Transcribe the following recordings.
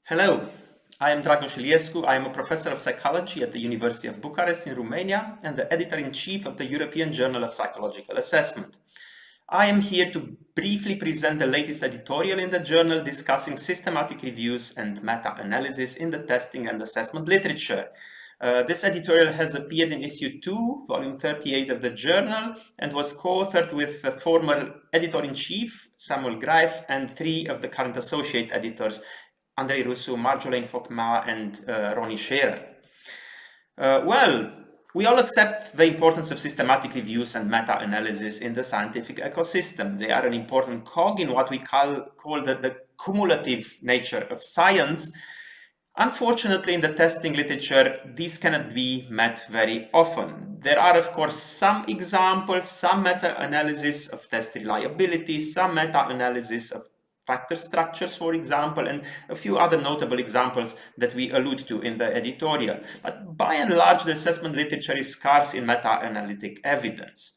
Hello, I am Dragos Iliescu. I am a professor of psychology at the University of Bucharest in Romania and the editor-in-chief of the European Journal of Psychological Assessment. I am here to briefly present the latest editorial in the journal discussing systematic reviews and meta-analysis in the testing and assessment literature. This editorial has appeared in issue 2, volume 38 of the journal, and was co-authored with the former editor-in-chief, Samuel Greif, and 3 of the current associate editors, Andrei Rusu, Marjolaine Focma, and Ronnie Scherer. Well, we all accept the importance of systematic reviews and meta-analysis in the scientific ecosystem. They are an important cog in what we call the cumulative nature of science. Unfortunately, in the testing literature, these cannot be met very often. There are, of course, some examples, some meta-analysis of test reliability, some meta-analysis of factor structures, for example, and a few other notable examples that we allude to in the editorial. But by and large, the assessment literature is scarce in meta-analytic evidence.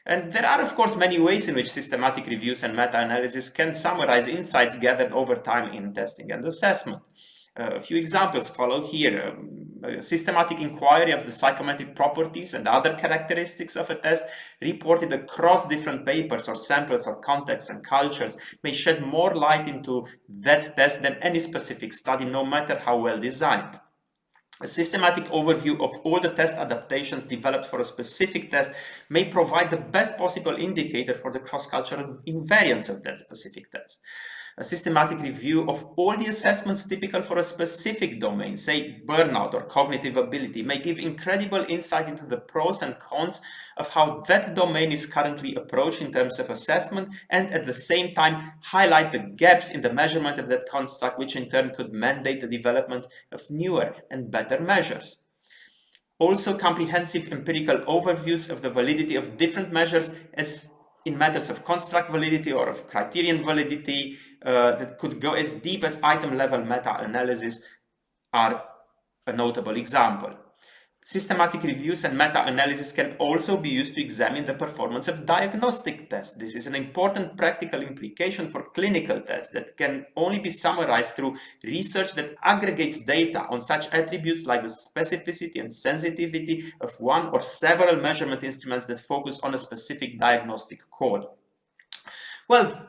And there are, of course, many ways in which systematic reviews and meta-analysis can summarize insights gathered over time in testing and assessment. A few examples follow here. A systematic inquiry of the psychometric properties and other characteristics of a test reported across different papers or samples or contexts and cultures may shed more light into that test than any specific study, no matter how well designed. A systematic overview of all the test adaptations developed for a specific test may provide the best possible indicator for the cross-cultural invariance of that specific test. A systematic review of all the assessments typical for a specific domain, say burnout or cognitive ability, may give incredible insight into the pros and cons of how that domain is currently approached in terms of assessment, and at the same time highlight the gaps in the measurement of that construct, which in turn could mandate the development of newer and better measures. Also, comprehensive empirical overviews of the validity of different measures as in matters of construct validity or of criterion validity that could go as deep as item-level meta-analysis are a notable example. Systematic reviews and meta-analysis can also be used to examine the performance of diagnostic tests. This is an important practical implication for clinical tests that can only be summarized through research that aggregates data on such attributes like the specificity and sensitivity of one or several measurement instruments that focus on a specific diagnostic code. Well,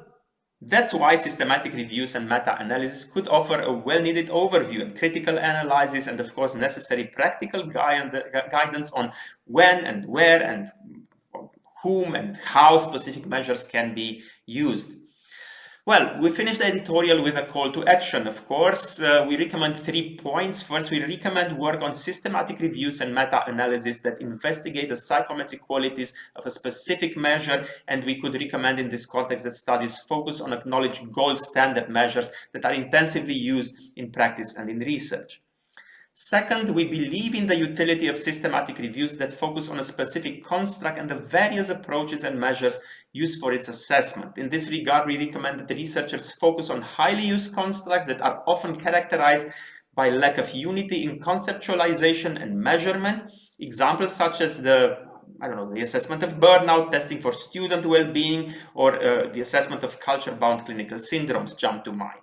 that's why systematic reviews and meta-analysis could offer a well-needed overview and critical analysis and, of course, necessary practical guidance on when and where and whom and how specific measures can be used. Well, we finished the editorial with a call to action, of course. We recommend 3 points. First, we recommend work on systematic reviews and meta-analysis that investigate the psychometric qualities of a specific measure, and we could recommend in this context that studies focus on acknowledged gold standard measures that are intensively used in practice and in research. Second, we believe in the utility of systematic reviews that focus on a specific construct and the various approaches and measures used for its assessment. In this regard, we recommend that the researchers focus on highly used constructs that are often characterized by lack of unity in conceptualization and measurement. Examples such as the assessment of burnout, testing for student well-being, or the assessment of culture-bound clinical syndromes jump to mind.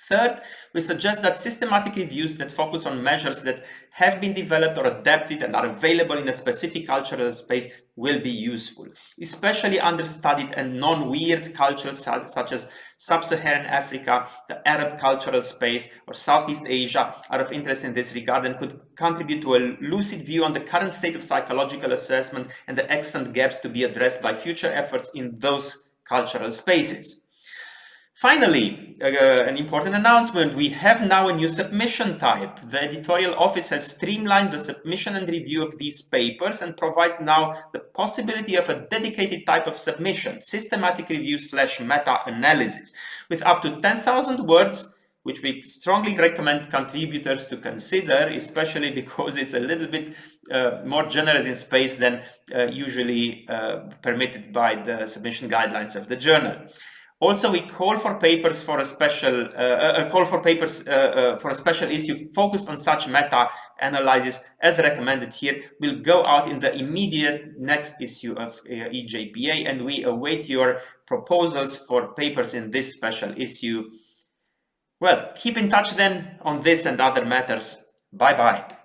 Third, we suggest that systematic reviews that focus on measures that have been developed or adapted and are available in a specific cultural space will be useful. Especially understudied and non-weird cultures such as Sub-Saharan Africa, the Arab cultural space, or Southeast Asia are of interest in this regard and could contribute to a lucid view on the current state of psychological assessment and the extant gaps to be addressed by future efforts in those cultural spaces. Finally, an important announcement. We have now a new submission type. The editorial office has streamlined the submission and review of these papers and provides now the possibility of a dedicated type of submission, systematic review / meta-analysis, with up to 10,000 words, which we strongly recommend contributors to consider, especially because it's a little bit more generous in space than usually permitted by the submission guidelines of the journal. Also, we call for papers for a special issue focused on such meta-analysis as recommended here will go out in the immediate next issue of EJPA, and we await your proposals for papers in this special issue Well, keep in touch then on this and other matters. Bye-bye.